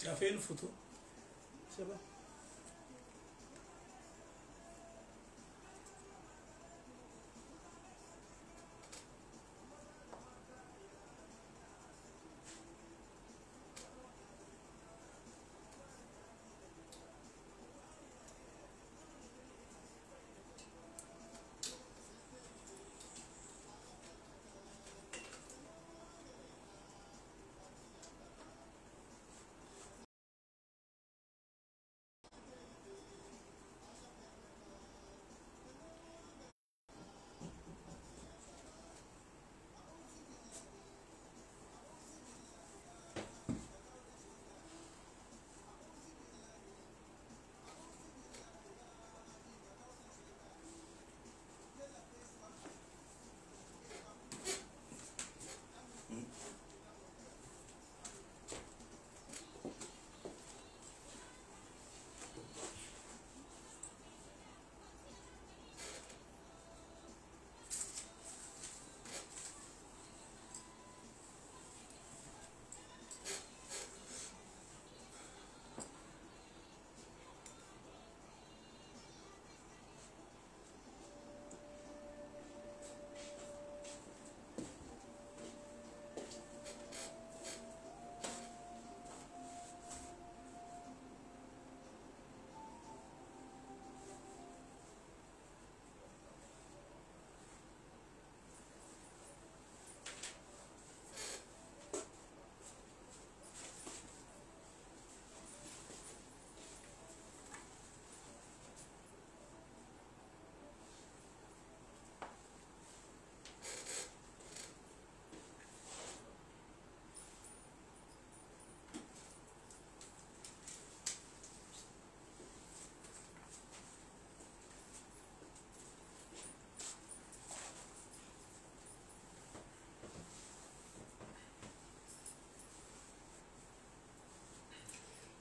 Tu as fait une photo? C'est bon.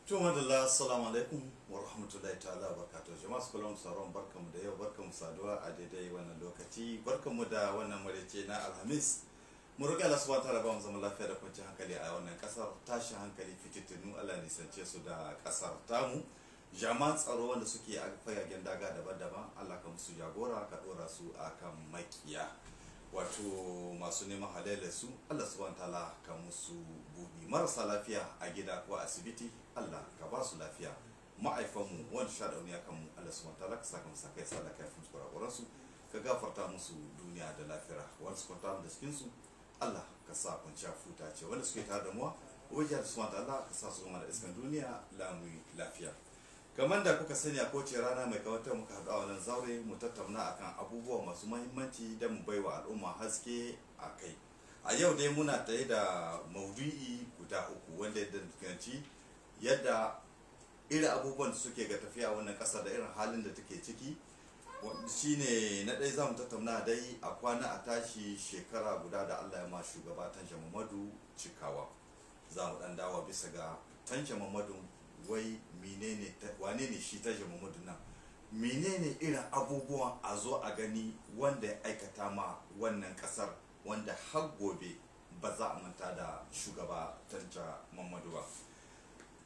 To madalla, assalamu alaikum wa rahmatullahi ta'ala wa barakatuh. Jama'a su kallon sauran barkanmu da yau, barkanmu saduwa a daidai wannan lokaci, barkanmu da wannan maraice na Alhamis. Mu roƙi Allah subhanahu wa ta'ala ba mu zama lafiya da kwanciyar hankali a wannan ƙasar, tashin hankali fitintunu Allah nisance su da ƙasar tamu. Jama'an tsaro wanda suke a fagagen daga daban-daban Allah ka musu jagora, ka ɗora su akan makiya. Wato masu neman halayyar su Allah subhanahu wa ta'ala ka musu buɗi. Marasa lafiya a gida ko asibiti Allah ka ba su lafiya. Ma'aifanmu wanda sha dauniya kan mu Allah subhanahu wa ta'ala ka saka musu kai sa da kai fun kurakuran su, ka gafarta musu duniya da lafiya. Wanda su kwanta da cikin su Allah ka sa kwanciya futa ce, wanda suke tare da mu wajen subhanahu wa ta'ala ka sa su gama da iskan duniya lamu lafiya. Kamar da kuka sani a kowace rana mai kawatar muka haɗu a wannan zaure mu tattauna akan abubuwa masu mahimmanci da mu baiwa al'umma haske a kai. A yau dai muna tare da maudu'i guda uku wanda ya danganci yadda irin abubuwan da suke ga tafiya wannan ƙasa da irin halin da take ciki. Shine na ɗaya za mu tattauna dai a kwana a tashi shekara guda da Allah ya ma shugaba Tanja Muhammadu cikawa. Za mu ɗan dawa bisa ga Tanja Muhammadu, wai menene wane ne shi Tanja Muhammadu nan, menene irin abubuwan a zo a gani wanda ya aikata ma wannan kasar wanda har gobe ba za a manta da shugaba Tanja Muhammadu ba.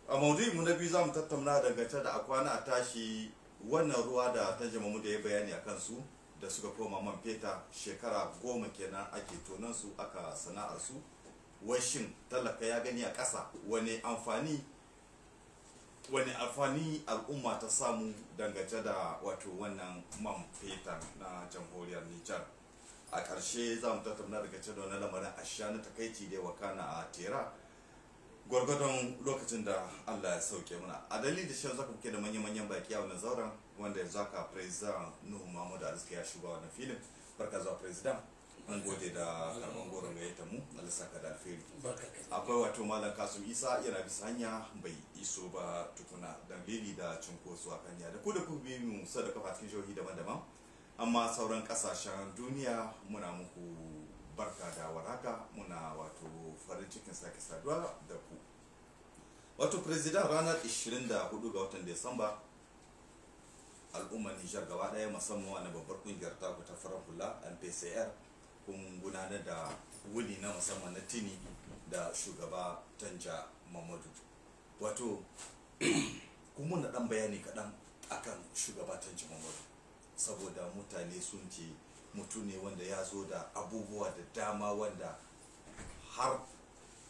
A maudu'in mu na biyu za mu tattauna dangance da a kwana a tashi wannan ruwa da Tanja Muhammadu ya bayani a kansu da suka koma man feta shekara 10 kenan ake tonan su aka sana'ar su. Wai shin talaka ya gani a ƙasa wani amfani al'umma ta samu dangance da wato wannan man fetur na jamhuriyar Nijar. A ƙarshe za mu tattauna dangance da wani lamarin asha na takaici da wakana a Tera gwargwadon lokacin da Allah ya sauke mana. A dalilin da shi zaka muke da manyan baki a wannan zauren wanda yanzu haka President Nuhu Muhammadu Arziki ya shiga wannan filin. Barka zuwa President. An gode da karban goron gayyata mu, Allah saka da alheri. Akwai wato Malam Kasum Isa yana bisa hanya bai iso ba tukuna dalili da cinkoso a kanya da ku bi mu sadaka cikin jihohi daban-daban, amma sauran kasashen duniya muna muku barka da warhaka, muna wato farin cikin sake saduwa da ku. Wato President, ranar 24 ga watan Disamba al'ummar Nijar gaba daya musamman wani babbar kungiyar taku ta farar hula MPCR kun gudanar da wuni na musamman na tini da shugaba Tanja Muhammadu. wato kuma na dan bayani kaɗan akan shugabatan Muhammadu, saboda mutane sun ce mutum ne wanda ya zo da abubuwa da dama wanda har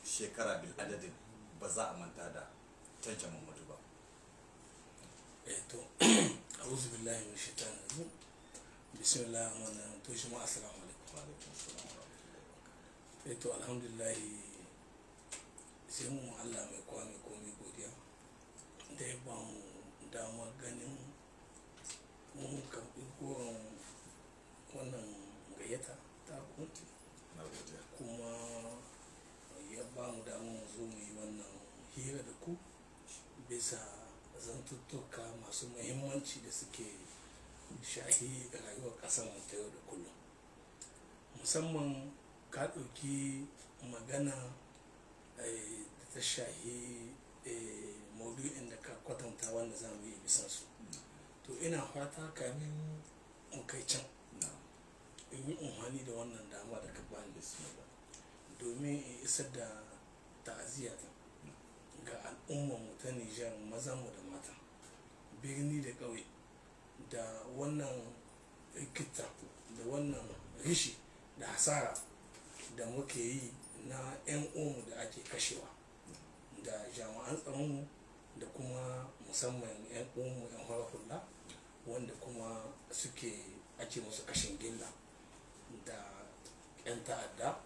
shekara bil adadin ba za a manta da Tanko Muhammadu ba. to a'udhu billahi minash shaitani rajim, bismillahir rahmanir rahim. To shi ma assalamu alaikum. Wa alaikum assalam wa rahmatullahi. to alhamdulillah sai mu Allah mai kowa mai komai godiya da ya ba mu damar ganin mun karɓi goron wannan gayyata ta kunti, Na godiya. kuma ya ba mu damar mu zo mu yi wannan hira da ku bisa zantuttuka masu muhimmanci da suke shahi rayuwar ƙasar mu ta yau da kullum. Musamman ka ɗauki magana da ta shahi maudu'in da ka kwatanta wanda za mu yi bisan su. To ina fata kamin mu kai can in yi umarni da wannan dama da ka bani bismillah domin in isar da ta'aziyata ga al'ummar mu ta Nijar, mazan mu da mata, birni da ƙauye, da wannan rikita da wannan rishi da hasara da muke yi na 'yan uwanmu da ake kashewa, da jami'an tsaronmu da kuma musamman 'yan uwanmu 'yan hula wanda kuma ake musu kashin gilla, da 'yan ta'adda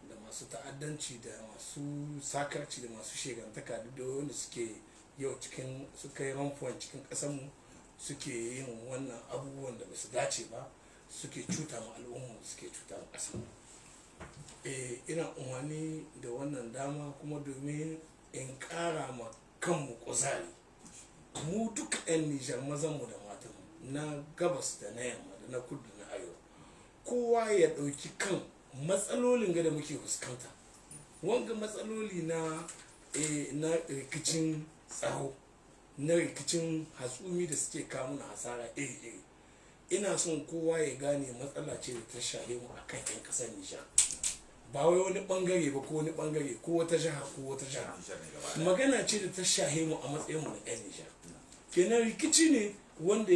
da masu ta'addanci da masu sakarci da masu shegantaka da wanda suke yau suka yi ramfuwan cikin ƙasanmu, suke yin wannan abubuwan da ba su dace ba, suke cuta ma al'umma, suke cuta ma ƙasa. Ina umarni da wannan dama kuma domin in ƙara ma kanmu kuzari, mu duka 'yan Nijar, mazanmu da matanmu, na gabas da na yamma da na kudu da na arewa, kowa ya ɗauki kan matsalolin da muke fuskanta, wanga matsaloli na rikicin tsaro, na rikicin hatsumi da suke kawo na hasara iri-iri. Ina son kowa ya gane matsala ce da ta shahe mu akan 'yan ƙasar Nijar, ba wai wani bangare ba ko wani bangare ko wata jiha ko wata jiha, magana ce da ta shahe mu a matsayin mu na 'yan Nijar. Kenan rikici ne wanda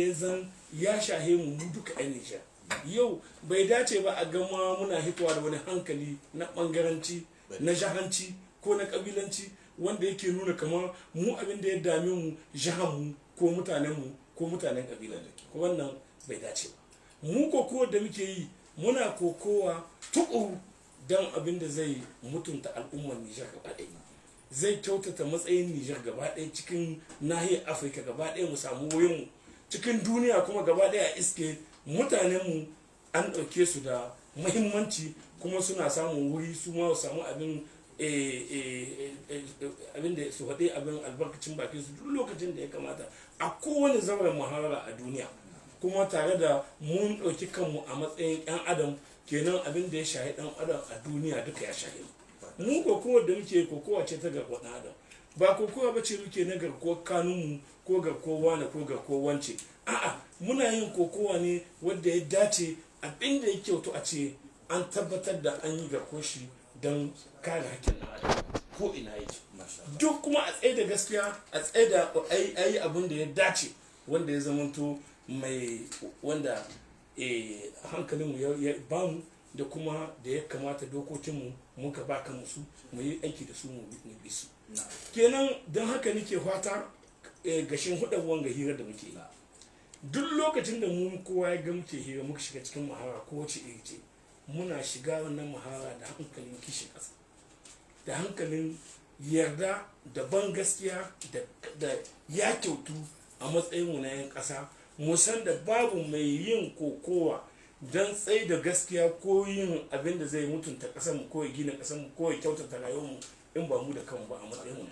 ya shahe mu duka 'yan Nijar. Yau bai dace ba a gama muna hitowa da wani hankali na bangaranci, na jahanci ko na kabilanci wanda yake nuna kamar mu abin da ya dame mu jahanmu ko mutanenmu ko mutanen kabilan. Wannan bai dace ba. Mu kokowa da muke yi, muna kokowa tukuru don abin da zai mutunta al'ummar Nijar gaba ɗaya, zai kyautata matsayin Nijar gaba ɗaya cikin nahiyar Afirka gaba ɗaya, mu samu wurin cikin duniya kuma gaba ɗaya a iske mutanenmu an ɗauke su da muhimmanci kuma suna samun wuri su ma samu abin da su faɗi abin albarkacin bakin su duk lokacin da ya kamata a kowane zauren muhawara a duniya, kuma tare da mun ɗauki kanmu a matsayin 'yan adam. Kenan abin da ya shahi ɗan adam a duniya duka ya shahi mu. Kokowa da muke kokowa ce ta garkuwar ɗan adam, ba kokowa ba ce muke na garkuwar kanunmu ko garkuwar wane ko garkuwar wance. A'a, muna yin kokowa ne wadda ya dace, abin da ya kyautu a ce an tabbatar da an yi garkuwar shi don kare hakkin ɗan adam ko ina yake. Duk kuma a tsaye da gaskiya, a tsaye da ayi abin da ya dace, wanda ya zamanto mai wanda hankalinmu ya bamu da kuma da ya kamata dokokinmu muka ba kanmu su mu yi aiki da su mu bi su. Kenan don haka nake fata gashin hudar wanga hira da muke yi, duk lokacin da mu kowa ya ga muke hira muka shiga cikin muhawara ko wace iri ce, muna shiga wannan muhawara da hankalin kishin ƙasa, da hankalin yarda da ban gaskiya da ya kyautu a matsayinmu na 'yan ƙasa. Mu san da babu mai yin kokowa don tsaye da gaskiya ko yin abin da zai mutunta ƙasarmu ko ya gina ƙasarmu ko ya kyautata rayuwarmu in ba mu da kanmu ba a matsayinmu.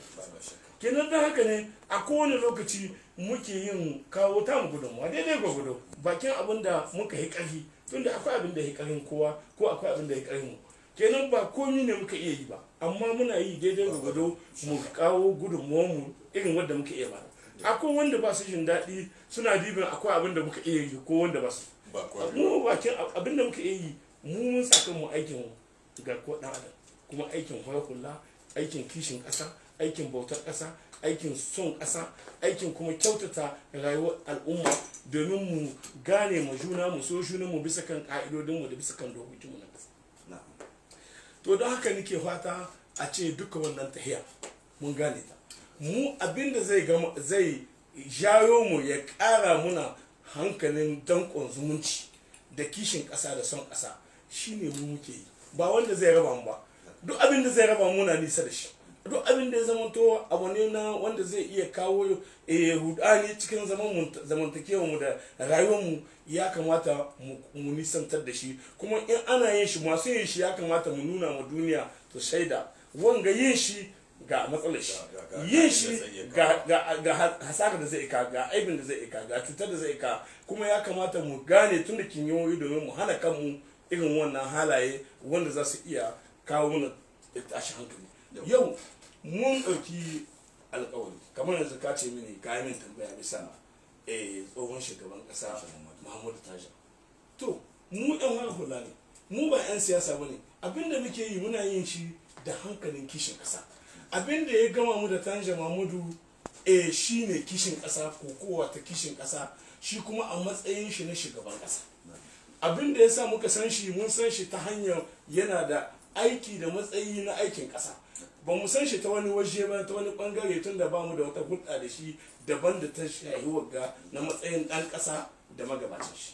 Kenan don haka ne a kowane lokaci muke yin kawo tamu gudunmuwa daidai gwagwado bakin abin da muka yi ƙarfi, tunda akwai abin da ya ƙarfin kowa ko akwai abin da ya ƙarfin mu. Kenan ba komi ne muka iya yi ba, amma muna yi daidai gwagwado mu kawo gudunmuwanmu irin wadda muka iya ba. Akwai wanda ba su jin daɗi suna dibin akwai abin da muka iya yi ko wanda ba su. Mu bakin abin da muka iya yi, mu mun saka mu aikin garkuwar ɗan adam, kuma aikin hula, aikin kishin ƙasa, aikin bautar ƙasa, aikin son ƙasa, aikin kuma kyautata rayuwar al'umma domin mu gane mu juna mu so juna mu bisa kan ƙa'idodinmu da bisa kan dokokinmu na ƙasa. To don haka nake fata a ce duka wannan tahiya mun gane ta, mu abinda zai jayo mu ya ƙara muna hankalin danƙon zumunci da kishin ƙasa da son ƙasa shine mu muke yi, ba wanda zai raba mu ba. Duk abin da zai raba mu na nisa da shi, duk abin da ya zamanto abu ne na wanda zai iya kawo hudani cikin zamantakewa mu da rayuwar mu ya kamata mu nisantar da shi, kuma in ana yin shi masu yin shi ya kamata mu nuna ma duniya to shaida wanga yin shi ga matsalar shi, yin shi ga hasara da zai ka, ga aibin da zai ka, ga cutar da zai ka, kuma ya kamata mu gane tun da kinyoyi domin mu hana kanmu irin wannan halaye wanda za su iya kawo mana tashi hankali. Yau mun ɗauki alƙawari kamar yanzu ka ce mini ka yi min tambaya bisa tsohon shugaban ƙasa Muhammadu Tanja. To mu ɗan hula ne, mu ba 'yan siyasa ba ne, abinda muke yi muna yin shi da hankalin kishin ƙasa. Abinda ya gama mu da Tanja Muhammadu shi ne kishin ƙasa, kokowa ta kishin ƙasa, shi kuma a matsayin shi na shugaban ƙasa. Abinda ya sa muka san shi, mun san shi ta hanyar yana da aiki da matsayi na aikin ƙasa, ba mu san shi ta wani waje ba, ta wani bangare, tun da ba mu da wata hulɗa da shi daban da ta shahi wagga na matsayin ɗan ƙasa da magabacin shi.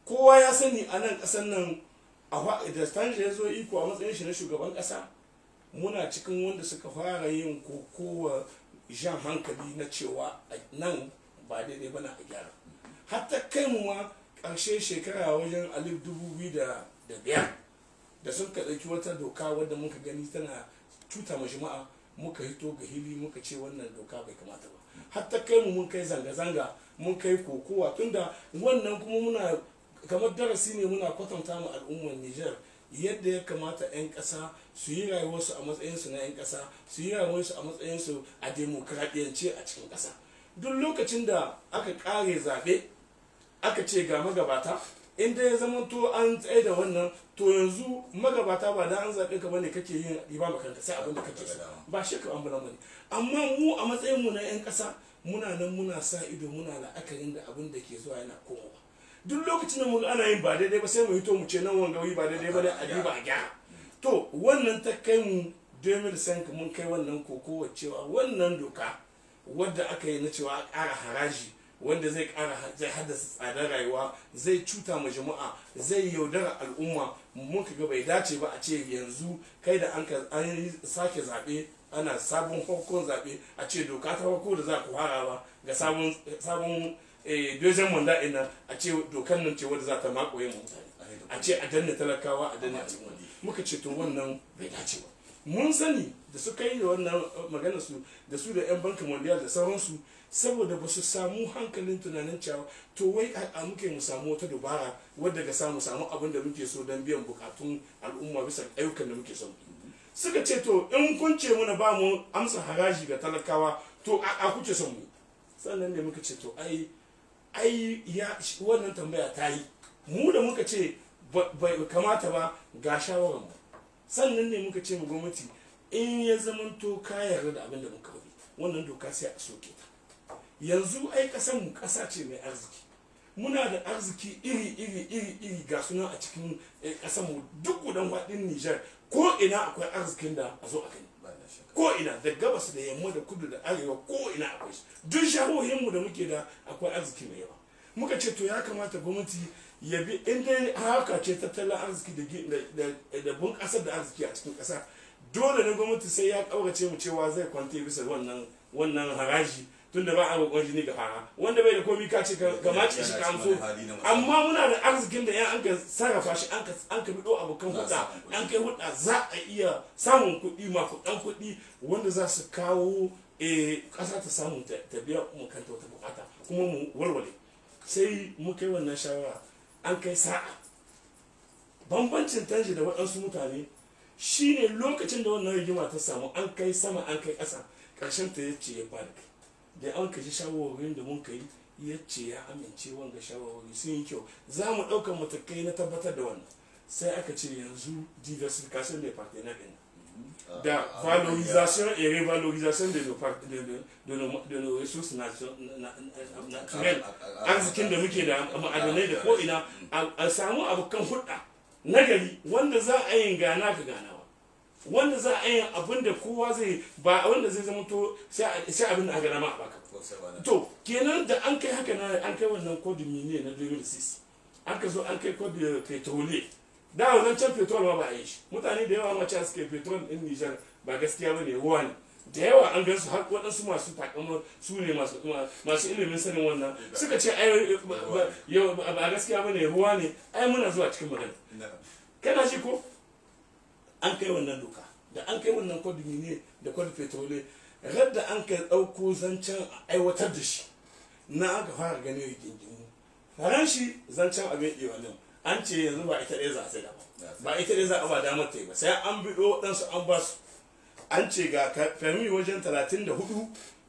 Kowa ya sani a nan ƙasar nan da Tanja ya zo iko a matsayin shi na shugaban ƙasa, muna cikin wanda suka fara yin kokowa jan hankali na cewa nan ba daidai bana a gyara, hatta kai mu ma ƙarshe shekara wajen 2005 da sun ka ɗauki wata doka wadda muka gani tana cuta ma jama'a, muka hito ga hili muka ce wannan doka bai kamata ba, hatta kai mu mun kai zanga-zanga, mun kai kokowa, tunda wannan kuma muna kamar darasi ne, muna kwatanta mu al'ummar Nijar yadda ya kamata 'yan ƙasa su yi rayuwarsu a matsayinsu na 'yan ƙasa, su yi rayuwarsu a matsayinsu a demokradiyance a cikin ƙasa. Duk lokacin da aka ƙare zaɓe aka ce ga magabata, inda ya zama to an tsaye da wannan, to yanzu magabata ba da an zaɓe ka bane kake yin riba makanka sai abin da kake so, ba shi ka ambula bane. Amma mu a matsayin mu na 'yan ƙasa muna nan muna sa ido, muna la'akarin da abin da ke zuwa yana komowa. Duk lokacin da mu ana yin ba daidai ba sai mu hito mu ce nan wanga ba daidai ba, a riba a gyara. To wannan ta kai mu 2005 mun kai wannan kokowa cewa wannan doka wadda aka yi na cewa a ƙara haraji wanda zai haddasa tsadar rayuwa, zai cuta ma jama'a, zai yaudara al'umma, mun ga bai dace ba a ce yanzu kai da an sake zaɓe, ana sabon farkon zaɓe, a ce doka ta farko da za ku fara ba ga sabon dozen manda ina a ce dokan nan ce wadda za ta makoye mutane, a ce a danna talakawa, a danna al'umma. Muka ce to wannan bai dace ba. Mun sani da suka yi da wannan magana su da 'yan bankin mondial da sauransu, saboda ba su samu hankalin tunanin cewa to wai a muke mu samu wata dubara wadda ga samu abin da muke so don biyan bukatun al'umma bisa ayyukan da muke so. Suka ce to in kun ce muna ba mu amsa haraji ga talakawa, to a kuke son mu. Sannan ne muka ce to ai wannan tambaya ta yi, mu da muka ce bai kamata ba ga shawarar mu. Sannan ne muka ce mu gwamnati in ya zamanto ka yarda da abin da muka wani, wannan doka sai a soke ta. Yanzu ai kasan mu kasa ce mai arziki, muna da arziki iri ga suna a cikin kasan mu, duk gudan faɗin Nijar ko ina akwai arzikin da a zo a gani, ko ina da gabas da yamma da kudu da arewa ko ina akwai shi, duk shahohin mu da muke da akwai arziki mai yawa. Muka ce to ya kamata gwamnati ya bi, inda haka ce tattalin arziki da bunƙasar da arziki a cikin ƙasa, dole ne gwamnati sai ya ƙaurace mu cewa zai kwante bisa wannan haraji, tunda ba a roƙon jini ga fara, wanda bai da komi ka ce ka mace shi ka amso. Amma muna da arzikin da yan an ka sarrafa shi, an ka bido abokan hudda, an kai hudda za a iya samun kuɗi, makuɗan kuɗi wanda za su kawo ƙasa ta samu ta biya mu kanta wata bukata kuma mu walwale. Sai mu kai wannan shawara, an kai sa'a. Bambancin Tanja da waɗansu mutane shine lokacin da wannan rigima ta samu, an kai sama an kai ƙasa, ƙarshen ta yace ya fara kai da an kaji shawarwarin da mun kai, yace ya amince wanga shawarwari sun yi kyau, za mu ɗaukar matakai na tabbatar da wannan. Sai aka ce yanzu diversification da partenaire ɗin da valorisation et revalorisation de nos ressources naturelles, arzikin da muke da ma'adanai da ko'ina a samu abokan hulɗa nagari wanda za a yin gana ka ganawa, wanda za a yin abin da kowa zai ba wanda zai zama to sai abin da aka gana ma a baka. To kenan da an kai haka na an kai wannan kodin minier na 2006 an ka zo an kai kodin petrolier da wannan can petrol ma ba a yi shi, mutane da yawa mace suke petrol din Nijar ba gaskiya bane ruwa ne da yawa an gansu har waɗansu masu takamar su ne masu ilimin sanin wannan suka ce ai ba gaskiya bane ruwa ne, ai muna zuwa cikin magana kana shi ko an kai wannan doka da an kai wannan kodin ne da kodin petrolier radda an kai ɗauko zancen aiwatar da shi na aka fara gani rigingimu faranshi zancen abin iwanin an ce yanzu ba ita ɗaya za a sai da ba ita ɗaya za a ba damar ta yi ba sai an biɗo waɗansu an ba su an ce ga fermi wajen 34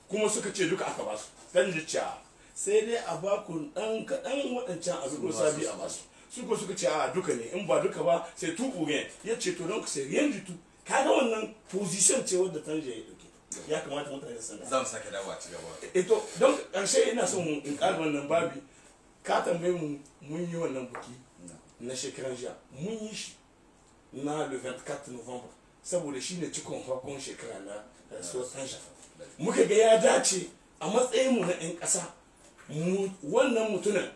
kuma suka ce duka aka ba su kan jicca sai dai a ba ku ɗan kaɗan waɗancan a biɗo sabi a ba su suka ce a duka ne in ba duka ba sai tuku ne ya ce to don ku sai riyan jitu kaga wannan position ce wadda tanje ya ɗauke ya kamata mutane su san za mu sake dawo a ci gaba ito don ƙarshe ina son in ƙara wannan babi ka tambaye mu mun yi wannan buki na shekaran jiya mun yi shi na le 24 november saboda shi ne cikon farkon shekara na rasuwar shafa muka ga ya dace a matsayinmu na 'yan ƙasa wannan mutumin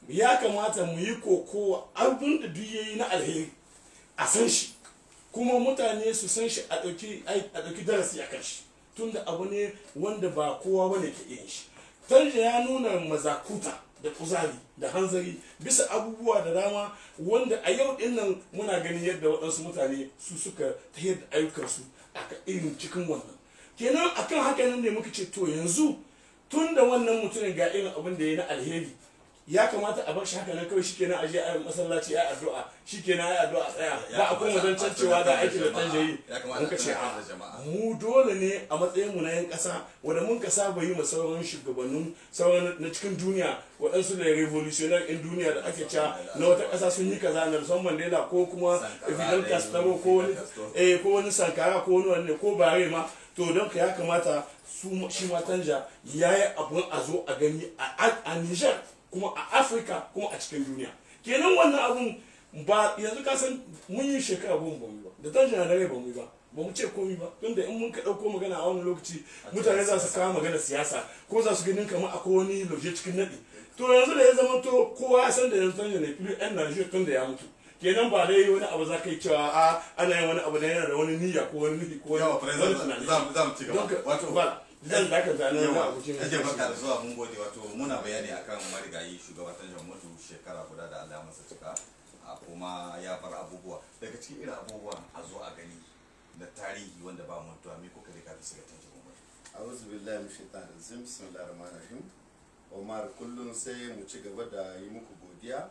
ya kamata mu yi kokowa abin da duk yayi na alheri a san shi kuma mutane su san shi a ɗauki darasi a kan shi tunda abu ne wanda ba kowa bane ke yin shi. Tanja ya nuna mazakuta da kuzari da hanzari bisa abubuwa da dama wanda a yau din nan muna ganin yadda waɗansu mutane su suka tayar da ayyukansu a irin cikin wannan kenan akan haka nan ne muka ce to yanzu tun da wannan mutumin ga irin abin da ya na alheri ya kamata a bar shi haka nan kawai shikenan aje a masallaci ya addu'a shikenan ya addu'a tsaya ba a kuma zancen cewa da aiki da tanjayi muka ce a mu dole ne a matsayin mu na yan kasa wanda mun ka saba yi ma sauran shugabannin sauran na cikin duniya waɗansu da revolutionary in duniya da ake cewa na wata ƙasa sun yi kaza Nelson Mandela ko kuma Fidel Castro ko wani Sankara ko wani ko bare ma to don ka ya kamata shi ma Tanja yayi abun a zo a gani a Niger kuma a Afirka kuma a cikin duniya kenan wannan abun ba yanzu ka san mun yi shekara goma ba mu ba da Tanja na rai ba mu ba mu ce komai ba tunda in mun ka dauko magana a wani lokaci mutane za su kawo magana siyasa ko za su ganin kamar akwai wani lauje cikin nadi to yanzu da ya zama to kowa ya san da yanzu Tanja ne fili ɗan Najeriya tun da ya mutu kenan ba dai wani abu za ka yi cewa a ana yin wani abu da yana da wani niyya ko wani nufi ko wani tunani za mu ci gaba wato zan da ka zane yawa ake baka da zuwa mun gode wato muna bayani akan marigayi shugaban Tanja mutu shekara guda da Allah masa cika kuma ya bar abubuwa daga cikin irin abubuwan a zo a gani da tarihi wanda ba mantuwa me kuka rika bisa ga Tanja mutu a'udhu billahi minash shaitanir rajim bismillahir rahmanir rahim Omar kullun sai mu ci gaba da yi muku godiya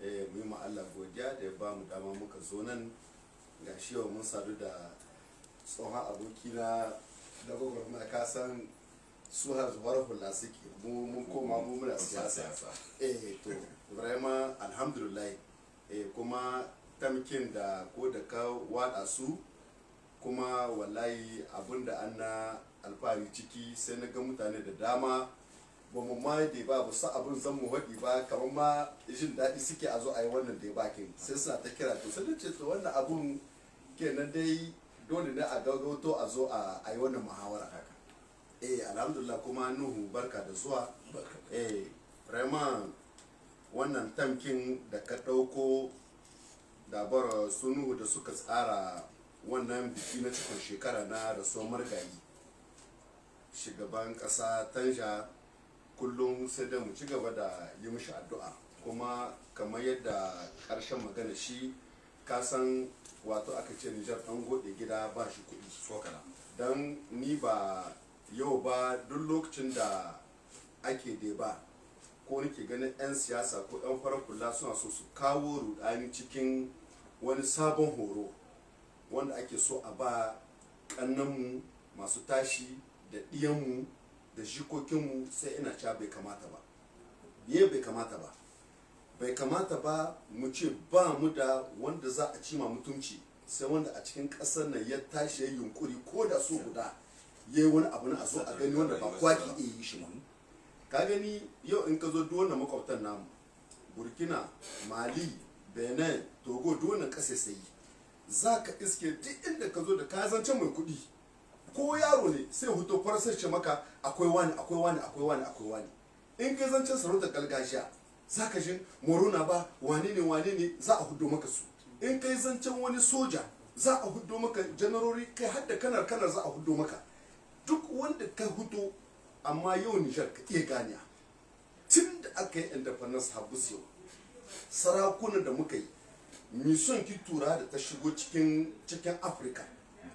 mu yi ma Allah godiya da ya ba mu dama muka zo nan gashi yau mun sadu da tsohon abokina da gwagwarmaya ka san su har zuwar hula suke mun koma mu muna siyasa to vraiment alhamdulillah kuma tamkin da ko da ka wada su kuma wallahi abinda an na alfahari ciki sai na ga mutane da dama ba mu ma da ba sa abin zan mu haɗi ba kamar ma jin daɗi suke a zo a yi wannan da ya bakin sai suna ta kira to sai ce to wannan abun kenan dai dole ne a gaggauto a zo a yi wannan muhawara haka alhamdulillah kuma Nuhu barka da zuwa Raymond wannan tamkin da ka ɗauko da bar su Nuhu da suka tsara wannan biki na cikin shekara na rasuwar margayi shugaban ƙasa Tanja kullum sai da mu ci gaba da yi mishi addu'a kuma kamar yadda ƙarshen magana shi ka san wato aka ce Nijar ɗan gode gida ba shi kuɗi don ni ba yau ba duk lokacin da ake dai ba ko nake ganin 'yan siyasa ko 'yan farar kula suna so su kawo rudani cikin wani sabon horo wanda ake so a ba ƙannanmu masu tashi da ɗiyanmu da jikokinmu sai ina cewa bai kamata ba bai kamata ba mu ce ba mu da wanda za a cima mutunci sai wanda a cikin ƙasar nan ya tashi ya yunkuri ko da so guda ya yi wani abu na a zo a gani wanda ba kwaki iya yi shi ba. Ka gani yau in ka zo duk wannan makwabtan namu Burkina, Mali, Benin, Togo, duk wannan ƙasa sai za ka iske duk inda ka zo da ka zance mai kuɗi ko yaro ne sai huto farasar ce maka akwai wani akwai wani akwai wani akwai wani. In kai zancen sarautar gargajiya za ka shi morona ba wane ne za a hudo maka su. In kai zancen wani soja za a hudo maka janarori, kai har da kanar za a hudo maka duk wanda ka hudo. Amma yau Nijar ka iya ganiya tun da aka yi independence habus yau sarakunan da muka yi mission ki tura da ta shigo cikin Afirka.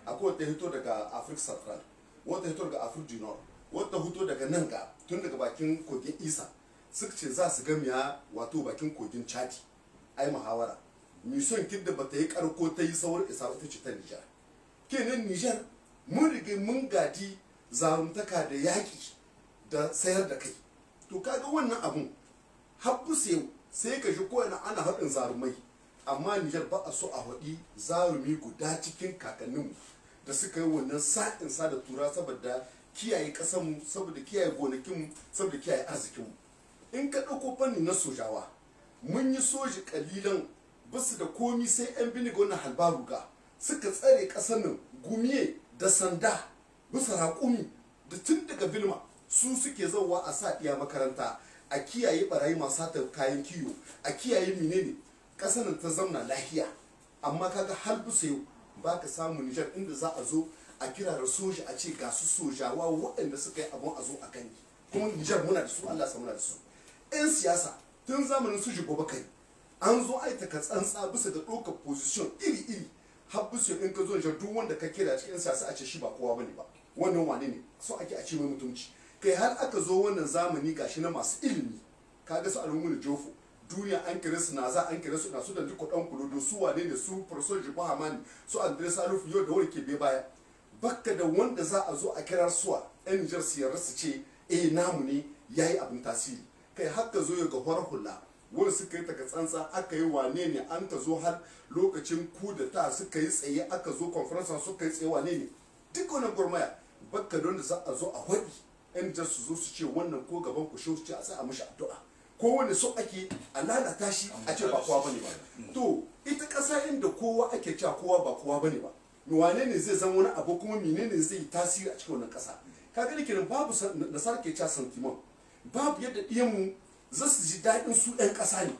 Akwai wata hito daga Africa Central, wata hito daga Africa du Nord, wata hito daga nan ga tun daga bakin kogin Isa suka ce za su gamiya wato bakin kogin Chadi ai muhawara. Mission kin da bata yi karko ta yi saurin isa ita ce ta Nijar. Kenan Nijar mun rige mun gadi zarumtaka da yaƙi da sayar da kai. To kaga wannan abun habbus yau sai ka ji ko ana haɗin zarumai, amma Nijar ba a so a haɗi zarumi guda cikin kakanninmu da suka yi wannan sa'in sa da tura saboda kiyaye ƙasarmu, saboda kiyaye gonakinmu, saboda kiyaye arzikinmu. In ka ɗauko fanni na sojawa mun yi soji ƙalilan basu da komi sai 'yan biniga wannan halbaruga suka tsare ƙasar nan gumiye da sanda bisa raƙumi da tun daga bilma su suke zauwa a sa iya makaranta a kiyaye barayi masu hata kayan kiyo a kiyaye menene ƙasar nan ta zamna lahiya. Amma kaga har bisa yau ba ka samu Nijar inda za a zo a kira da soja a ce ga su sojawa waɗanda suka yi abun a zo a gani. Kuma Nijar muna da su, Allah sa muna da su. 'Yan siyasa tun zamanin su Jibo Bakari an zo aita ka tsantsa bisa ga ɗaukar position iri-iri. Har bisa in ka zo Nijar duk wanda ka kira cikin siyasa a ce shi ba kowa bane ba, wannan wane ne, so ake a ce mai mutunci. Kai har aka zo wannan zamani gashi na masu ilimi, kaga su Alhumuni Jofo duniya an kira su naza, an kira su na su da duk ɗan kulodo, su wane ne su Professor Jibo Hamani, su Andres Alufu yau da wani ke bai baya. Bakka da wanda za a zo a kira suwa 'yan Nijar su yarda su ce namu ne yayi abin tasiri. Kai haka zo ga horar hula wanda suka yi taka tsantsa aka yi wane ne an ka zo har lokacin ku da ta suka yi tsaye aka zo conference suka yi tsaye wane ne duk wannan gurmaya. Bakka da wanda za a zo a waɗi 'yan Nijar su zo su ce wannan ko gaban ku shi su ce a sa a mishi addu'a, ko wanda so ake a lalata shi a ce ba kowa bane ba. To ita ƙasa inda kowa ake cewa kowa ba kowa bane ba, wane ne zai zama wani abu kuma menene zai yi tasiri a cikin wannan ƙasa. Ka gani kenan babu da sarki cewa sentiment, babu yadda ɗiyanmu za su ji daɗin su 'yan ƙasa ne,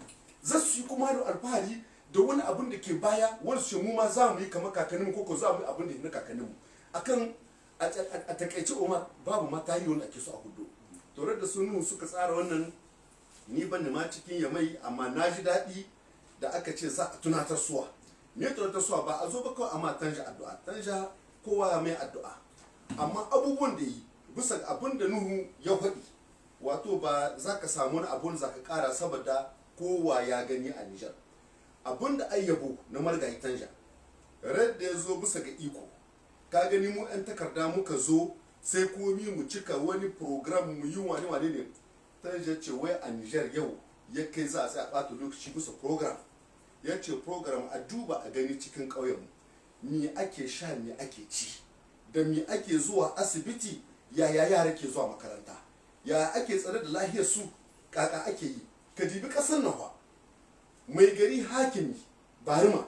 za su yi kuma da alfahari da wani abin da ke baya wani su mu ma za mu yi kamar kakanninmu ko za mu yi abin da ya na kakanninmu. Akan a takaice Umar babu mata yi wanda ake so a hudu. Tore da sunu suka tsara wannan ni ban da ma cikin yamai, amma na ji daɗi da aka ce za a tunatar suwa. Me tunatar suwa ba a zo ba kawai amma tanja addu'a, tanja kowa mai addu'a, amma abubuwan da yi bisa abin da Nuhu ya faɗi wato ba za ka samu wani abun za ka kara saboda kowa ya gani a Nijar. Abun da ayyabo na margayi tanja red da ya zo bisa ga iko, ka gani mu 'yan takarda muka zo sai komi mu cika wani program mu yi wane ne. Tanja ce wai a Nijar yau ya kai za a tsaya ɓata lokaci bisa program. Ya ce program a duba a gani cikin ƙauyen me ake sha, me ake ci, da me ake zuwa asibiti, yaya yara ke zuwa makaranta, ya ake tsare da lahiyar su, kaka ake yi. Ka dibi ƙasar nan fa mai gari hakimi Barima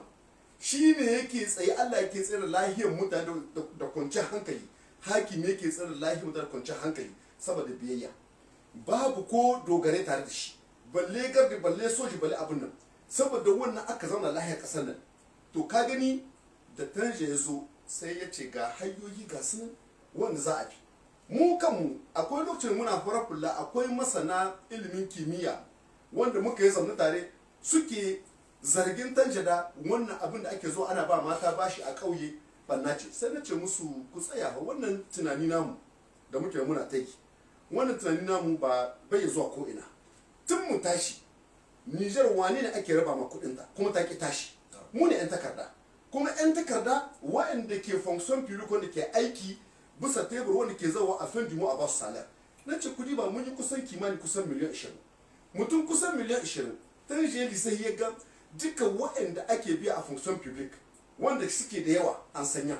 shi ne yake tsaye, Allah yake tsare da lahiyar mutane da kwanciyar hankali, hakimi yake tsare da lahiyar mutane da kwanciyar hankali saboda biyayya. Babu ko dogare tare da shi, balle gardi balle soji balle abin nan, saboda wannan aka zauna lahiyar ƙasar nan. To ka gani da Tanja ya zo sai ya ce ga hanyoyi ga sunan wanda za a bi. Mu kanmu akwai lokacin muna fara kula, akwai masana ilimin kimiyya wanda muka yi zaune tare suke zargin Tanja da wannan abin da ake zo ana ba mata bashi a ƙauye banna ce. Sai na ce musu ku tsaya, wannan tunani namu da muke muna ta yi, wannan tunani namu ba bai zuwa ko ina. Tun mu tashi Nijar wane ne ake raba ma kuɗinta kuma ta ki tashi? Mu ne 'yan takarda, kuma 'yan takarda waɗanda ke fonction public wanda ke aiki bisa tebur wanda ke zawa a fin dimu a basu salar. Na ce kudi ba mun yi kusan kimani kusan miliyan 20, mutum kusan miliyan 20. Tanja lisai ya ga duka waɗanda ake biya a fonction public wanda suke da yawa an sanya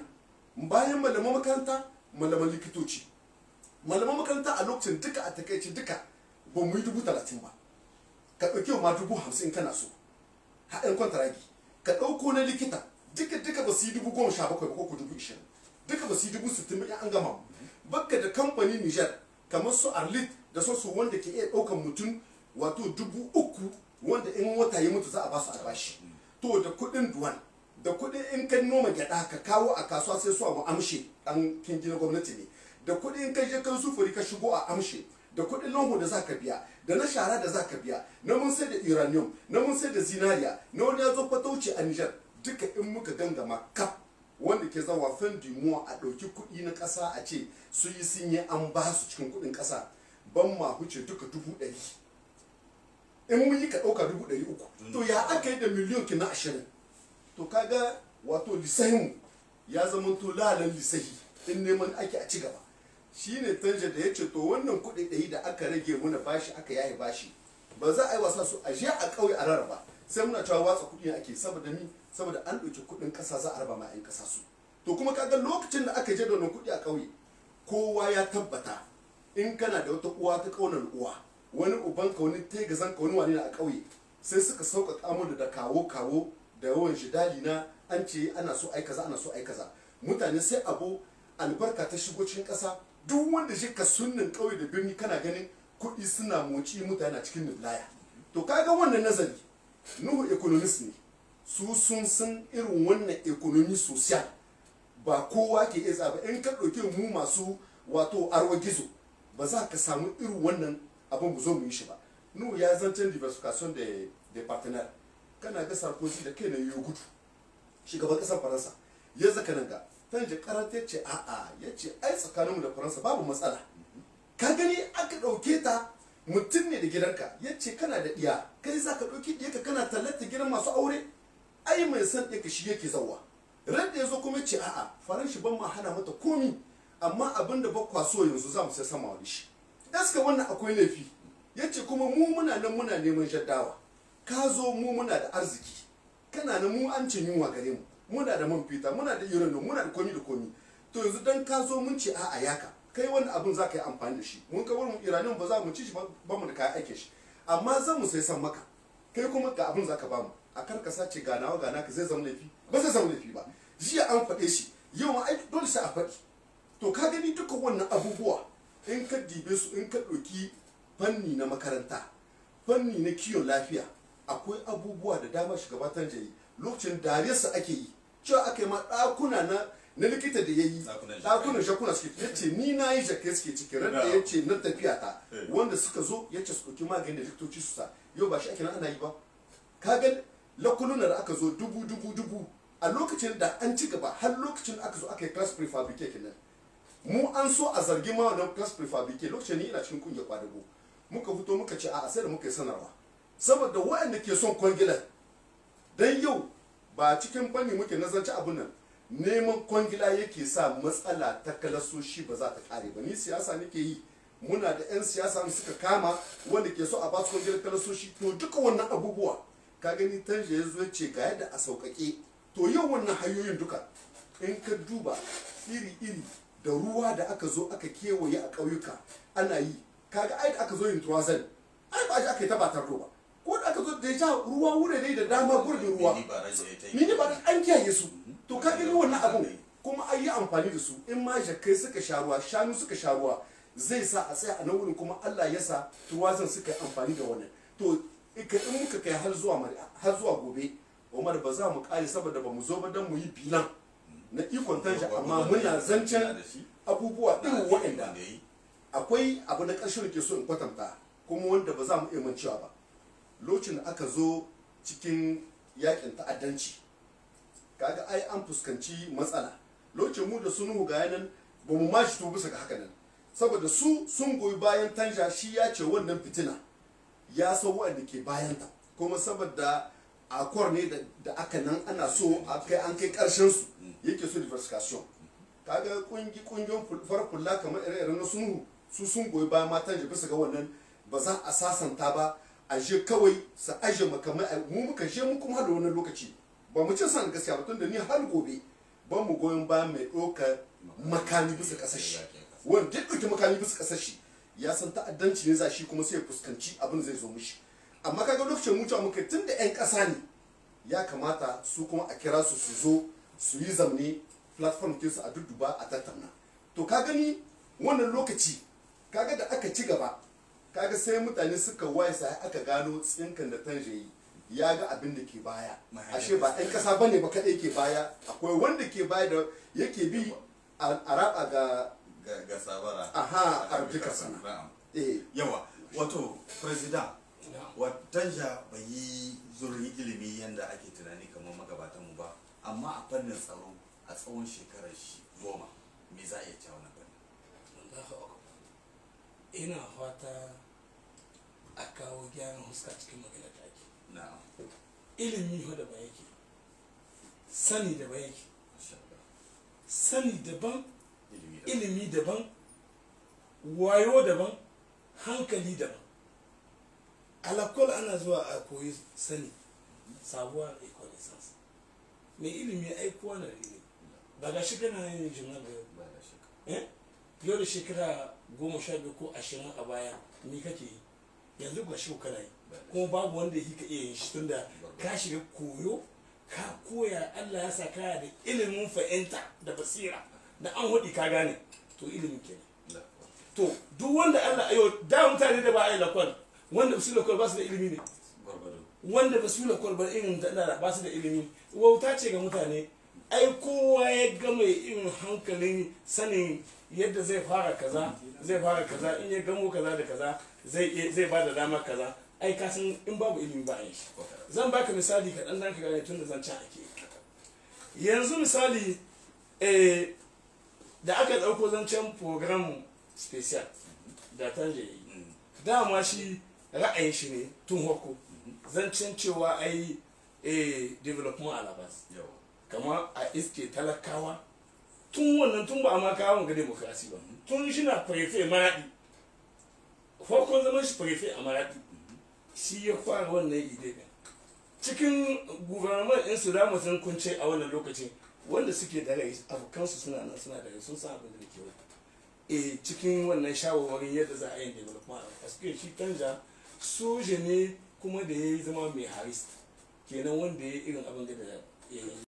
bayan malaman makaranta malaman likitoci malaman makaranta a lokacin duka a takaice duka ba mu yi 30,000 ba ka ɗauki ma 50,000 kana so haɗin kwantaragi ka ɗauko na likita duka ba su yi 17,000 ba ko 20,000 duka ba su yi 60,000 ba an gama bakka da kamfanin Niger kamar su Arlit da su wanda ke iya ɗaukan mutum wato 3,000 wanda in wata ya mutu za a ba su albashi to da kuɗin duwan da kuɗin in ka noma gyaɗa ka kawo a kasuwa sai su mu amshe ɗan kin gina gwamnati ne da kuɗin in ka je kan sufuri ka shigo a amshe da kuɗin lanho da za ka biya da na shara da za ka biya na mun sai da uranium na mun sai da zinariya na wani ya zo fatauci a Niger duka in muka gangama kaf wanda ke zawa fin dimuwa a ɗauki kuɗi na ƙasa a ce su yi sun yi an ba su cikin kuɗin ƙasa ban ma huce duka 100,000 in mun yi ka ɗauka 300,000 to ya aka yi da miliyon ki na 20 to kaga wato lisahin ya zama to lalan lisahi in neman ake a ci gaba shine tanja da ya ce to wannan kuɗi ɗari da aka rage muna bashi aka yaye bashi ba za a yi wasa su a je a ƙauye a rarraba sai muna cewa watsa kuɗi ake saboda mi saboda an ɗauki kuɗin ƙasa za a raba ma 'yan ƙasa su to kuma kaga lokacin da aka je da wannan kuɗi a ƙauye kowa ya tabbata in kana da wata uwa ta ƙaunar uwa wani ubanka wani tegazanka wani wani na a ƙauye sai suka sauƙaƙa mu da kawo da yawan shidali na an ce ana so ai kaza ana so ai kaza mutane sai abu albarka ta shigo cikin ƙasa duk wanda shi ka sunnin ƙauye da birni kana ganin kuɗi suna moci mutane a cikin laya to kaga wannan nazari nuhu economist ne su sun san irin wannan economy social ba kowa ke iya tsaba in ka ɗauke mu masu wato arwa gizo ba za ka samu irin wannan abin bu zo mu yi shi ba nuhu ya zancen diversification da partenaire kana ga sarkozy da kai na yi gudu shugaban ƙasar faransa ya zaka nan ga tanje karanta ya ce a'a ya ce ai tsakaninmu da faransa babu matsala ka gani aka ɗauke ta mutum ne da gidanka ya ce kana da ɗiya kai za ka ɗauki ɗiyarka kana tallata gidan masu aure ai mai san ɗiyarka shi yake zauwa ran da ya zo kuma ce a'a faranshi ban ma hana mata komi amma abin da ba kwaso yanzu za mu sai sama wani shi gaska wannan akwai laifi ya ce kuma mu muna nan muna neman jaddawa ka zo mu muna da arziki kana nan mu an ce yunwa gare mu muna da man fita muna da uranium muna da komi da komi to yanzu dan ka zo mun ce a'a yaka kai wannan abin za ka yi amfani da shi mun kawar mu uranium ba za mu ci shi ba mu da kayan aikin shi amma zan mu sai san maka kai kuma ga abin za ka ba mu a karkasa ce ga nawa ga naka zai zama laifi ba zai zama laifi ba jiya an faɗe shi yau ma aiki dole sai a faɗi to ka gani duka wannan abubuwa in ka dibe su in ka ɗauki fanni na makaranta fanni na kiwon lafiya akwai abubuwa da dama shugabatar jayi lokacin dariyarsa ake yi cewa aka yi ma ɗakuna na likita da ya yi ɗakunan shakuna suke ya ce ni na yi jakai suke ciki randa ya ce na tafiya ta wanda suka zo ya ce su ɗauki magani da likitoci su sa yau ba shi ake nan ana yi ba ka ga lakuluna da aka zo dubu a lokacin da an ci gaba har lokacin da aka zo aka yi class prefabricate kenan mu an so a zargi ma wannan class prefabricate lokacin ni ina cikin kungiyar kwadago muka fito muka ce a sai da muka yi sanarwa saboda waɗanda ke son kwangilar dan yau ba cikin fanni muke nazarci abun nan neman kwangila yake sa matsala ta kalasoshi ba za ta kare ba ni siyasa nake yi muna da 'yan siyasa suka kama wanda ke so a ba su kwangilar kalasoshi to duka wannan abubuwa ka gani tanje ya zo ce ga yadda a sauƙaƙe to yau wannan hanyoyin duka in ka duba iri-iri da ruwa da aka zo aka kewaye a ƙauyuka ana yi kaga ai da aka zo yin tuwazan ai ba aka yi ta batar ruwa ko da aka zo da ja ruwa wurare da dama gurbin ruwa mini ba an kiyaye su to ka gani wannan abun kuma an yi amfani da su in ma jakai suka sha ruwa shanu suka sha ruwa zai sa a tsaya a nan wurin kuma Allah ya sa tuwazan suka yi amfani da wannan to in muka kai har zuwa gobe Umar ba za mu kare saboda ba mu zo ba don mu yi bilan na ikon tanja amma muna zancen abubuwa irin waɗanda akwai abu na ƙarshen da ke so in kwatanta kuma wanda ba za mu iya mancewa ba lokacin da aka zo cikin yakin ta'addanci kaga ai an fuskanci matsala lokacin mu da sunuhu ga yanan ba mu ma shi to bisa ga haka nan saboda su sun goyi bayan tanja shi ya ce wannan fitina ya san waɗanda ke bayanta kuma saboda akwar ne da aka nan ana so an kai karshen su yake so diversification kaga kungiyoyin farfulla kamar ire-iren na su sun goyi bayan matan da bisa ga wannan ba za a sasanta ba a je kawai su aje makamai mu muka je mu kuma da wani lokaci ba mu ce san gaskiya ba tunda ni har gobe ban mu goyon ba mai ɗaukar makami bisa ƙasar shi wanda ya ɗauki makami bisa ƙasar shi ya san ta'addanci ne za shi kuma sai ya fuskanci abin zai zo mishi amma kaga lokacin mutuwa muka tun da 'yan ƙasa ne ya kamata su kuma a kira su su zo su yi zamne platform kinsu a dudduba a tattauna to ka gani wannan lokaci kaga da aka ci gaba kaga sai mutane suka waye sai aka gano tsinkan da tanje yi ya ga abin da ke baya ashe ba 'yan ƙasa bane ba kaɗai ke baya akwai wanda ke baya da yake bi a raba ga sabara a duka sana yawa wato president watanja bai yi zurri ilimi yadda ake tunani kamar magabatan mu ba amma a fannin tsaro a tsawon shekarar 10 me za a iya cewa na fannin ina fata a kawo gyaran huska cikin magana take ilimi da ba yake sani da ba yake sani daban ilimi daban wayo daban hankali daban alakwal ana zuwa a koyi sani sabuwar economisans mai ilimi aikuwa na ilimi ba ga shi kana yin jimar da yau da shekara 12 ko 20 a baya ni kake yi yanzu ga shi kana yi kuma babu wanda yi ka iya yin shi tunda ka shiga koyo ka koya Allah ya sa kaya da ilimin fahimta da basira da an hudi ka gane to ilimin kenan to duk wanda Allah ayo da mutane da ba a yi lakwal wanda su lakwal ba su da ilimi ne wanda ba su lakwal ba irin da ba su da ilimi wauta ce ga mutane ai kowa ya gama irin hankalin sanin yadda zai fara kaza in ya gamo kaza da kaza zai ba da dama kaza ai ka san in babu ilimi ba a yi shi zan baka misali kaɗan dan ka gane tun da zan ci ake yanzu misali da aka ɗauko zancen program special da tanje yi dama shi ra'ayin shi ne tun hoko zancen cewa ai development alabas kama a iske talakawa tun wannan tun ba a ma kawo ga demokrasi ba tun shi na prefe maraɗi hokon zaman shi prefe a maraɗi shi ya fara wannan ide cikin gubernar in su damu sun kunce a wannan lokacin wanda suke da rai abokansu suna nan suna da rai sun san abin da ke wata cikin wannan shawarwarin yadda za a yi development a suke shi tanja soja ne kuma da ya yi zama mai haris kenan wanda ya yi irin abin da ya yi